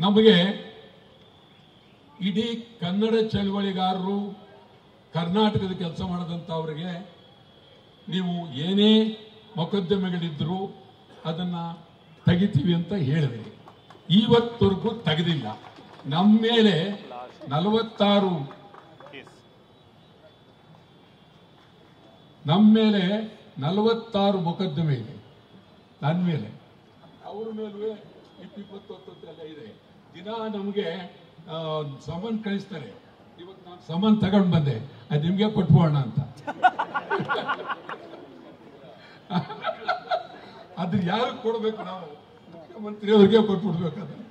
ನಮಗೆ ಇಡೀ ಕನ್ನಡ ಚಳವಳಿಗಾರರು ಕರ್ನಾಟಕದ ಕೆಲಸ ಮಾಡಿದಂಥವರಿಗೆ ನೀವು ಏನೇ ಮೊಕದ್ದಮೆಗಳಿದ್ದರೂ ಅದನ್ನು ತೆಗಿತೀವಿ ಅಂತ ಹೇಳಿದ್ರಿ. ಇವತ್ತವರೆಗೂ ತೆಗೆದಿಲ್ಲ. ನಮ್ಮ ಮೇಲೆ 46 ಮೊಕದ್ದಮೆ ಇದೆ. ನನ್ನ ಮೇಲೆ, ಅವ್ರ ಮೇಲೂ 20 ಎಲ್ಲ ಇದೆ. ದಿನ ನಮಗೆ ಸಮನ್ ಕಳಿಸ್ತಾರೆ. ಇವತ್ತು ನಾನು ಸಮನ್ ತಗೊಂಡು ಬಂದೆ, ಅದು ನಿಮಗೆ ಕೊಟ್ಬೋಣ ಅಂತ. ಅದು ಯಾರು ಕೊಡ್ಬೇಕು? ನಾವು ಮುಖ್ಯಮಂತ್ರಿ ಅವ್ರಿಗೆ ಕೊಟ್ಬಿಡ್ಬೇಕು. ಅದನ್ನು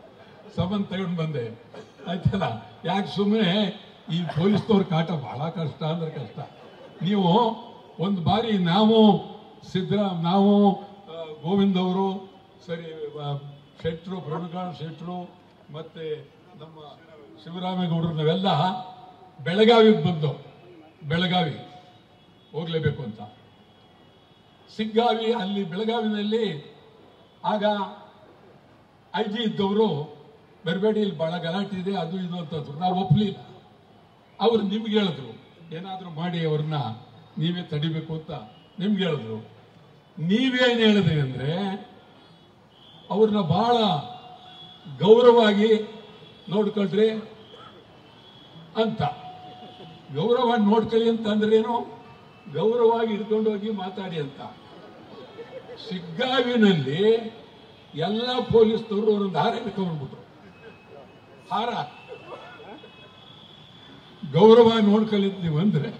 ಸಮನ್ ತಗೊಂಡು ಬಂದೆ, ಆಯ್ತಲ್ಲ. ಯಾಕೆ ಸುಮ್ಮನೆ ಈ ಪೊಲೀಸ್ನವ್ರ ಕಾಟ ಬಹಳ ಕಷ್ಟ ಅಂದ್ರೆ ಕಷ್ಟ. ನೀವು ಒಂದು ಬಾರಿ ನಾವು ಗೋವಿಂದ್ ಅವರು, ಸರಿ, ಶೆಟ್ರು, ಪ್ರಭುಕಾಂತ್ ಶೆಟ್ರು, ಮತ್ತೆ ನಮ್ಮ ಶಿವರಾಮೇಗೌಡರು, ನಾವೆಲ್ಲ ಬೆಳಗಾವಿಗೆ ಬಂದು, ಬೆಳಗಾವಿ ಹೋಗ್ಲೇಬೇಕು ಅಂತ ಸಿಗ್ಗಾವಿ, ಅಲ್ಲಿ ಬೆಳಗಾವಿನಲ್ಲಿ ಆಗ IG ಇದ್ದವರು ಬರಬೇಡಿ, ಇಲ್ಲಿ ಬಹಳ ಗಲಾಟೆ ಇದೆ, ಅದು ಇದು ಅಂತಂದ್ರು. ನಾವು ಒಪ್ಪಲಿಲ್ಲ. ಅವರು ನಿಮ್ಗೆ ಹೇಳಿದ್ರು, ಏನಾದರೂ ಮಾಡಿ ಅವ್ರನ್ನ ನೀವೇ ತಡಿಬೇಕು ಅಂತ ನಿಮ್ಗೆ ಹೇಳಿದ್ರು. ನೀವೇನು ಹೇಳಿದ್ರಿ ಅಂದ್ರೆ, ಅವ್ರನ್ನ ಬಹಳ ಗೌರವವಾಗಿ ನೋಡ್ಕೊಳ್ರಿ ಅಂತ. ಗೌರವ ನೋಡ್ಕೊಳ್ಳಿ ಅಂತ ಅಂದ್ರೇನು? ಗೌರವವಾಗಿ ಹಿಡ್ಕೊಂಡು ಹೋಗಿ ಮಾತಾಡಿ ಅಂತ. ಸಿಗ್ಗಾವಿನಲ್ಲಿ ಎಲ್ಲ ಪೊಲೀಸ್ನವರು ಅವರೊಂದು ಹಾರ ಹಿಡ್ಕೊಂಡ್ಬಿಟ್ರು. ಹಾರ ಗೌರವ ನೋಡ್ಕೊಳ್ಳಿ ನೀವು ಅಂದ್ರೆ,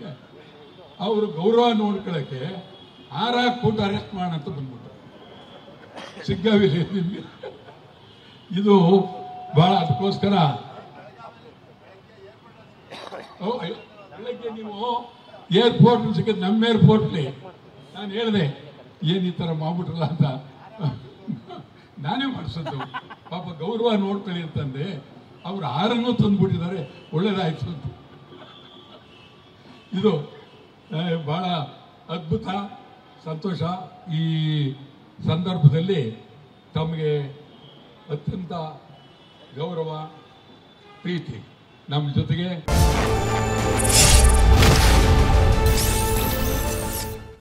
ಅವರು ಗೌರವ ನೋಡ್ಕೊಳ್ಳಕ್ಕೆ ಹಾರ ಹಾಕ್ಬಿಟ್ಟು ಅರೆಸ್ಟ್ ಮಾಡಂತ ಬಂದ್ಬಿಟ್ರು ಸಿಗ್ಗಾವಿಲಿ. ಇದು ಬಹಳ, ಅದಕ್ಕೋಸ್ಕರ ಬೆಳಗ್ಗೆ ನೀವು ಏರ್ಪೋರ್ಟ್ ಸಿಕ್ಕಿದ್, ನಮ್ಮ ಏರ್ಪೋರ್ಟ್ಲಿ ನಾನು ಹೇಳಿದೆ, ಏನ್ ಈ ತರ ಮಾಡ್ಬಿಟ್ರಲ್ಲ ಅಂತ. ನಾನೇ ಮಾಡಿಸೋದು, ಪಾಪ ಗೌರವ ನೋಡ್ಕೊಳ್ಳಿ ಅಂತಂದೆ. ಅವ್ರು ಹಾರನ್ನು ತಂದ್ಬಿಟ್ಟಿದ್ದಾರೆ, ಒಳ್ಳೇದಾಯ್ತು ಅಂತ. ಇದು ಬಹಳ ಅದ್ಭುತ, ಸಂತೋಷ. ಈ ಸಂದರ್ಭದಲ್ಲಿ ತಮಗೆ ಅತ್ಯಂತ ಗೌರವ, ಪ್ರೀತಿ ನಮ್ಮ ಜೊತೆಗೆ